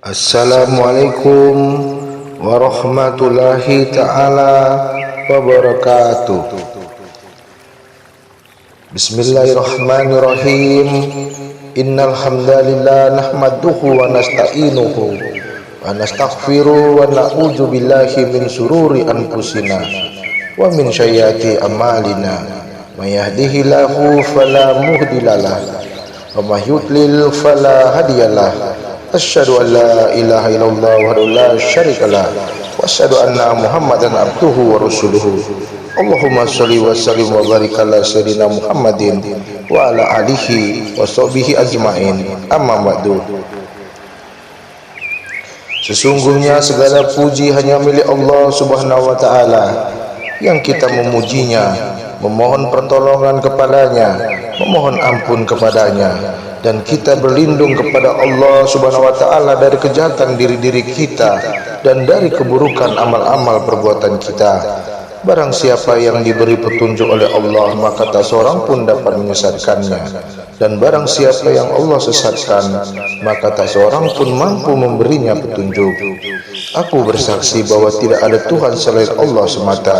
Assalamualaikum warahmatullahi ta'ala wabarakatuh. Bismillahirrahmanirrahim. Innal hamdalillah nahmaduhu wa nasta'inuhu wa nastaghfiruh wa na'udzu billahi min sururi anfusina wa min sayyiati a'malina. May yahdihillahu fala mudhillalah wa may yudlil fala hadiyalah. Asyhadu an la ilaha illallah wahdahu la syarikalah wa asyhadu anna Muhammadan abduhu wa rasuluhu. Allahumma shalli wa sallim wa barik ala sayyidina Muhammadin wa ala alihi wa sahbihi ajmain. Amma ba'du. Sesungguhnya segala puji hanya milik Allah Subhanahu wa taala, yang kita memujinya, memohon pertolongan kepadanya, memohon ampun kepadanya, dan kita berlindung kepada Allah Subhanahu wa taala dari kejahatan diri-diri kita dan dari keburukan amal-amal perbuatan kita. Barang siapa yang diberi petunjuk oleh Allah, maka tak seorang pun dapat menyesatkannya, dan barang siapa yang Allah sesatkan, maka tak seorang pun mampu memberinya petunjuk. Aku bersaksi bahwa tidak ada Tuhan selain Allah semata,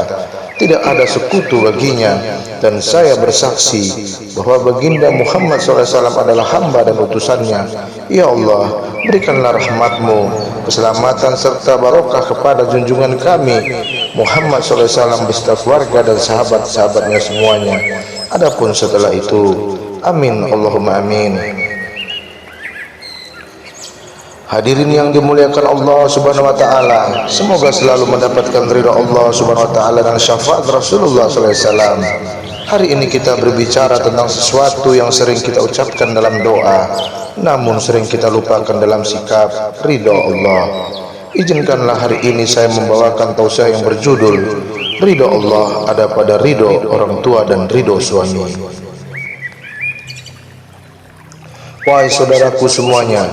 tidak ada sekutu baginya, dan saya bersaksi bahwa baginda Muhammad SAW adalah hamba dan utusannya. Ya Allah, berikanlah rahmatmu, keselamatan serta barokah kepada junjungan kami Muhammad SAW beserta keluarga dan sahabat-sahabatnya semuanya. Adapun setelah itu, amin Allahumma amin. Hadirin yang dimuliakan Allah Subhanahu wa taala, semoga selalu mendapatkan ridha Allah Subhanahu wa taala dan syafaat Rasulullah sallallahu alaihi wasallam. Hari ini kita berbicara tentang sesuatu yang sering kita ucapkan dalam doa, namun sering kita lupakan dalam sikap ridha Allah. Izinkanlah hari ini saya membawakan tausiah yang berjudul ridha Allah ada pada ridha orang tua dan ridha suami. Wahai saudaraku semuanya,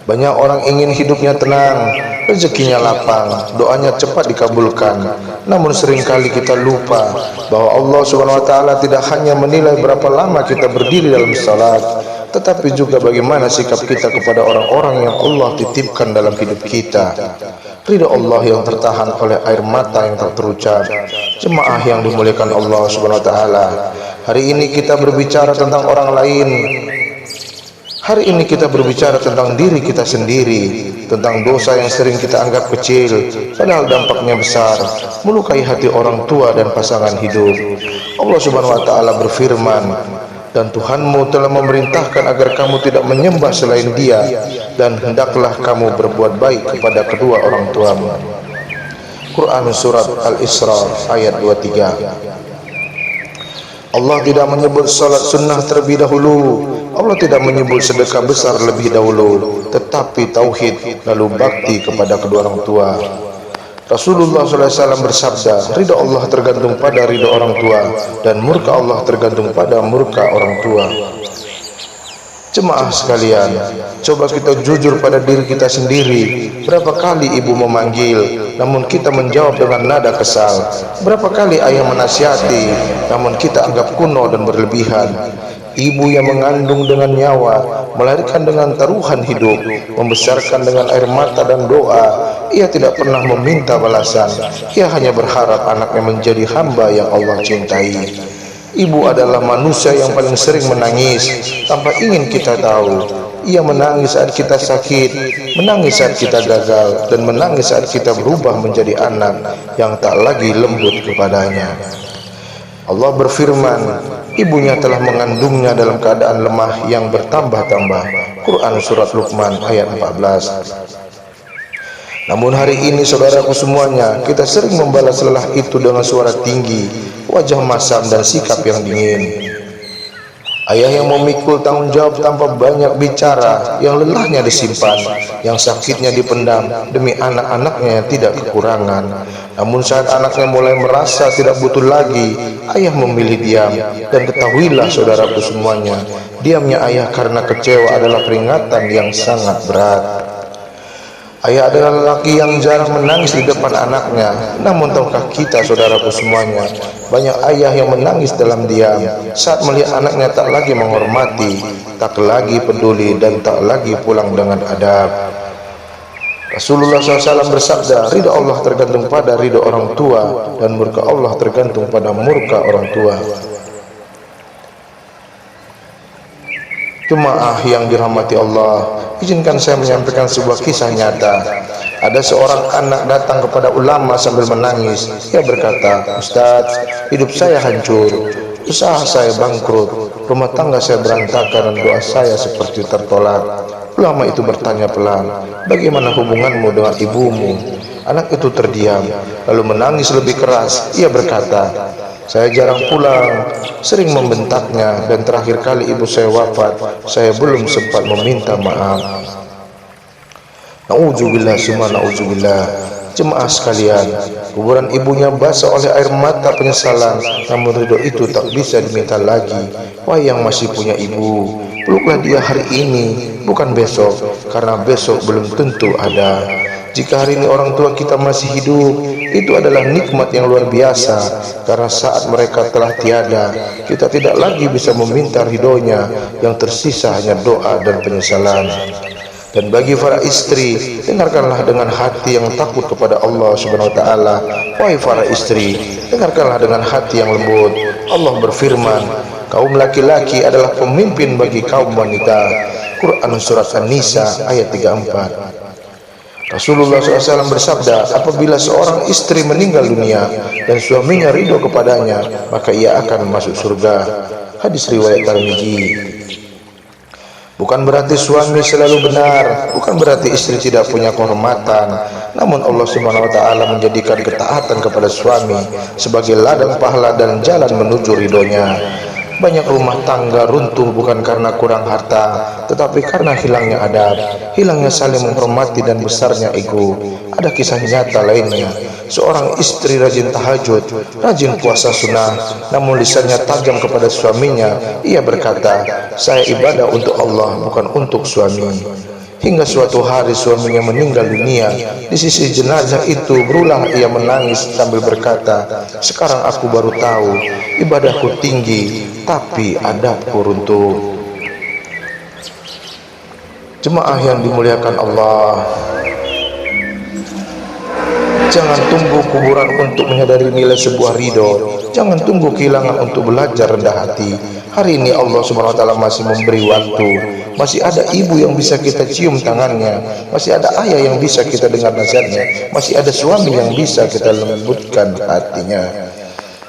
banyak orang ingin hidupnya tenang, rezekinya lapang, doanya cepat dikabulkan. Namun seringkali kita lupa bahwa Allah Subhanahu wa taala tidak hanya menilai berapa lama kita berdiri dalam salat, tetapi juga bagaimana sikap kita kepada orang-orang yang Allah titipkan dalam hidup kita. Ridha Allah yang tertahan oleh air mata yang tak terucap. Jemaah yang dimuliakan Allah Subhanahu wa taala, hari ini kita berbicara tentang orang lain. Hari ini kita berbicara tentang diri kita sendiri, tentang dosa yang sering kita anggap kecil, padahal dampaknya besar, melukai hati orang tua dan pasangan hidup. Allah Subhanahu wa taala berfirman, dan Tuhanmu telah memerintahkan agar kamu tidak menyembah selain Dia, dan hendaklah kamu berbuat baik kepada kedua orang tuamu. Quran Surat Al-Isra ayat 23. Allah tidak menyebut salat sunnah terlebih dahulu, Allah tidak menyebut sedekah besar lebih dahulu, tetapi tauhid lalu bakti kepada kedua orang tua. Rasulullah SAW bersabda, ridha Allah tergantung pada ridha orang tua, dan murka Allah tergantung pada murka orang tua. Jemaah sekalian, coba kita jujur pada diri kita sendiri. Berapa kali ibu memanggil, namun kita menjawab dengan nada kesal? Berapa kali ayah menasihati, namun kita anggap kuno dan berlebihan? Ibu yang mengandung dengan nyawa, melahirkan dengan taruhan hidup, membesarkan dengan air mata dan doa, ia tidak pernah meminta balasan. Ia hanya berharap anaknya menjadi hamba yang Allah cintai. Ibu adalah manusia yang paling sering menangis tanpa ingin kita tahu. Ia menangis saat kita sakit, menangis saat kita gagal, dan menangis saat kita berubah menjadi anak yang tak lagi lembut kepadanya. Allah berfirman, ibunya telah mengandungnya dalam keadaan lemah yang bertambah-tambah. Quran Surat Luqman ayat 14. Namun hari ini saudaraku semuanya, kita sering membalas lelah itu dengan suara tinggi, wajah masam dan sikap yang dingin. Ayah yang memikul tanggung jawab tanpa banyak bicara, yang lelahnya disimpan, yang sakitnya dipendam demi anak-anaknya yang tidak kekurangan. Namun saat anaknya mulai merasa tidak butuh lagi, ayah memilih diam. Dan ketahuilah saudaraku semuanya, diamnya ayah karena kecewa adalah peringatan yang sangat berat. Ayah adalah lelaki yang jarang menangis di depan anaknya. Namun tahukah kita saudaraku semuanya, banyak ayah yang menangis dalam diam saat melihat anaknya tak lagi menghormati, tak lagi peduli, dan tak lagi pulang dengan adab. Rasulullah SAW bersabda, ridha Allah tergantung pada ridha orang tua dan murka Allah tergantung pada murka orang tua. Jemaah yang dirahmati Allah, izinkan saya menyampaikan sebuah kisah nyata. Ada seorang anak datang kepada ulama sambil menangis. Ia berkata, Ustaz, hidup saya hancur, usaha saya bangkrut, rumah tangga saya berantakan, dan doa saya seperti tertolak. Ulama itu bertanya pelan, bagaimana hubunganmu dengan ibumu? Anak itu terdiam, lalu menangis lebih keras. Ia berkata, saya jarang pulang, sering membentaknya, dan terakhir kali ibu saya wafat, saya belum sempat meminta maaf. Na'udzubillah summa na'udzubillah. Jemaah sekalian, kuburan ibunya basah oleh air mata penyesalan, namun ridho itu tak bisa diminta lagi. Wahai yang masih punya ibu, peluklah dia hari ini, bukan besok, karena besok belum tentu ada. Jika hari ini orang tua kita masih hidup, itu adalah nikmat yang luar biasa, karena saat mereka telah tiada, kita tidak lagi bisa meminta ridhonya, yang tersisa hanya doa dan penyesalan. Dan bagi para istri, dengarkanlah dengan hati yang takut kepada Allah Subhanahu wa taala. Wahai para istri, dengarkanlah dengan hati yang lembut. Allah berfirman, kaum laki-laki adalah pemimpin bagi kaum wanita. Quran surat An-Nisa ayat 34. Rasulullah SAW bersabda, apabila seorang istri meninggal dunia dan suaminya ridho kepadanya, maka ia akan masuk surga. Hadis riwayat Tirmidzi. Bukan berarti suami selalu benar, bukan berarti istri tidak punya kehormatan. Namun Allah Subhanahu wa taala menjadikan ketaatan kepada suami sebagai ladang pahala dan jalan menuju ridhonya. Banyak rumah tangga runtuh bukan karena kurang harta, tetapi karena hilangnya adab, hilangnya saling menghormati, dan besarnya ego. Ada kisah nyata lainnya. Seorang istri rajin tahajud, rajin puasa sunnah, namun lisannya tajam kepada suaminya. Ia berkata, saya ibadah untuk Allah, bukan untuk suami. Hingga suatu hari suaminya meninggal dunia. Di sisi jenazah itu berulang ia menangis sambil berkata, sekarang aku baru tahu, ibadahku tinggi, tapi adabku runtuh. Jemaah yang dimuliakan Allah, jangan tunggu kuburan untuk menyadari nilai sebuah ridho. Jangan tunggu kehilangan untuk belajar rendah hati. Hari ini Allah Subhanahu wa taala masih memberi waktu. Masih ada ibu yang bisa kita cium tangannya, masih ada ayah yang bisa kita dengar nasihatnya, masih ada suami yang bisa kita lembutkan hatinya.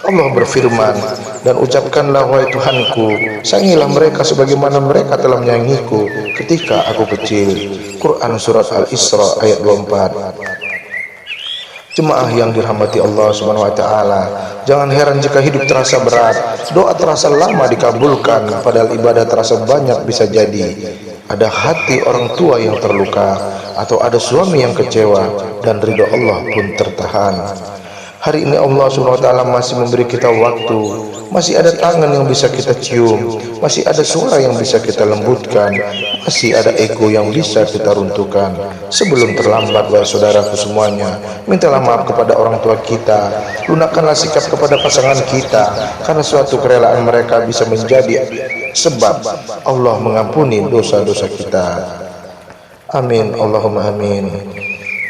Allah berfirman, dan ucapkanlah wahai Tuhanku, sayangilah mereka sebagaimana mereka telah menyayangiku ketika aku kecil. Quran surat Al-Isra ayat 24. Jemaah yang dirahmati Allah Subhanahu wa taala, jangan heran jika hidup terasa berat, doa terasa lama dikabulkan, padahal ibadah terasa banyak. Bisa jadi ada hati orang tua yang terluka, atau ada suami yang kecewa, dan ridho Allah pun tertahan. Hari ini Allah Subhanahu wa taala masih memberi kita waktu, masih ada tangan yang bisa kita cium, masih ada suara yang bisa kita lembutkan, masih ada ego yang bisa kita runtuhkan. Sebelum terlambat, wahai saudaraku semuanya, mintalah maaf kepada orang tua kita, lunakkanlah sikap kepada pasangan kita, karena suatu kerelaan mereka bisa menjadi sebab Allah mengampuni dosa-dosa kita. Amin, Allahumma amin.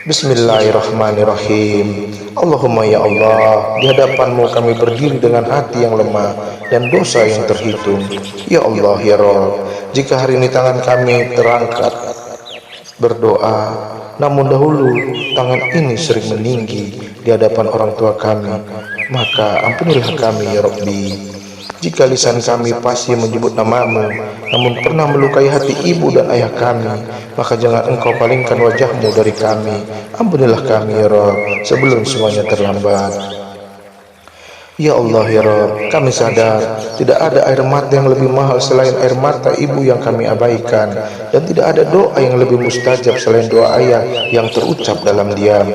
Bismillahirrahmanirrahim. Allahumma ya Allah, di hadapanmu kami berdiri dengan hati yang lemah dan dosa yang terhitung. Ya Allah ya Rabb, jika hari ini tangan kami terangkat berdoa, namun dahulu tangan ini sering meninggi di hadapan orang tua kami, maka ampunilah kami ya Rabbi. Jika lisan kami pasti menyebut namamu, namun pernah melukai hati ibu dan ayah kami, maka jangan engkau palingkan wajahmu dari kami. Ampunilah kami ya Rabb, sebelum semuanya terlambat. Ya Allah ya Rabb, kami sadar tidak ada air mata yang lebih mahal selain air mata ibu yang kami abaikan, dan tidak ada doa yang lebih mustajab selain doa ayah yang terucap dalam diam.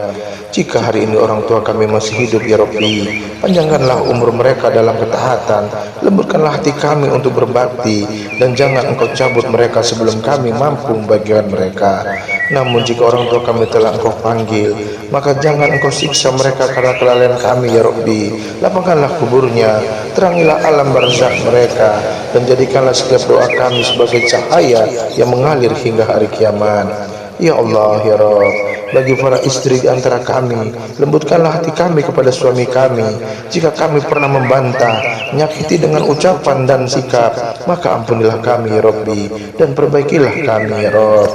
Jika hari ini orang tua kami masih hidup ya Rabbi, panjangkanlah umur mereka dalam ketaatan, lembutkanlah hati kami untuk berbakti, dan jangan engkau cabut mereka sebelum kami mampu membagikan mereka. Namun jika orang tua kami telah engkau panggil, maka jangan engkau siksa mereka karena kelalaian kami ya Rabbi. Lapangkanlah kuburnya, terangilah alam barzakh mereka, dan jadikanlah setiap doa kami sebagai cahaya yang mengalir hingga hari kiamat. Ya Allah ya Rabb, bagi para istri di antara kami. Lembutkanlah hati kami kepada suami kami. Jika kami pernah membantah, menyakiti dengan ucapan dan sikap, maka ampunilah kami ya Rabbi, dan perbaikilah kami ya Rabb.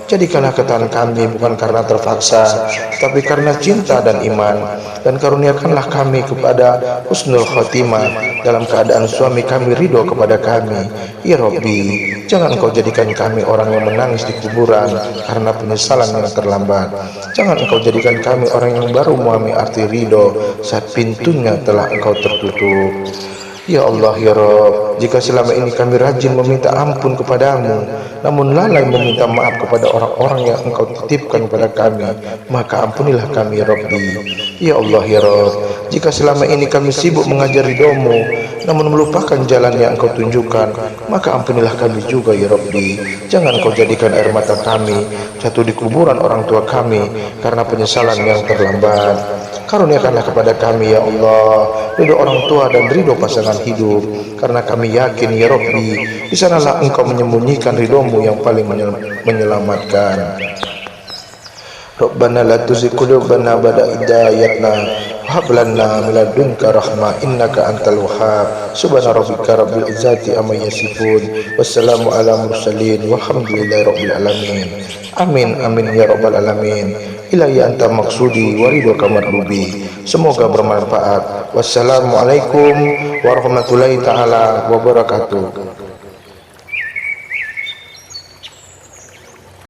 Jadikanlah ketaatan kami bukan karena terpaksa, tapi karena cinta dan iman. Dan karuniakanlah kami kepada husnul khotimah dalam keadaan suami kami ridho kepada kami. Ya Rabbi, jangan Engkau jadikan kami orang yang menangis di kuburan karena penyesalan yang terlambat. Jangan Engkau jadikan kami orang yang baru memahami arti ridho saat pintunya telah Engkau tertutup. Ya Allah ya Rabb, jika selama ini kami rajin meminta ampun kepadamu, namun lalai meminta maaf kepada orang-orang yang Engkau titipkan kepada kami, maka ampunilah kami ya Rabbi. Ya Allah ya Rabb, jika selama ini kami sibuk mengajar ridho-Mu, namun melupakan jalan yang Engkau tunjukkan, maka ampunilah kami juga ya Rabbi. Jangan Engkau jadikan air mata kami jatuh di kuburan orang tua kami karena penyesalan yang terlambat. Karuniakanlah kepada kami ya Allah ridho orang tua dan ridho pasangan hidup, karena kami yakin ya Rabbi, di sanalah Engkau menyembunyikan ridho-Mu yang paling menyelamatkan. Rabbana la tuzigh qulubana ba'da idh hadaytana wa hab lana min ladunka rahmah innaka antal wahhab. Subhana rabbika rabbil izzati amma yasifun, wassalamu ala mursalin walhamdulillahi rabbil alamin. Amin amin ya rabbal alamin. Ilahi anta maksudi wa ridhoka madlubi. Semoga bermanfaat. Wassalamualaikum warahmatullahi taala wabarakatuh.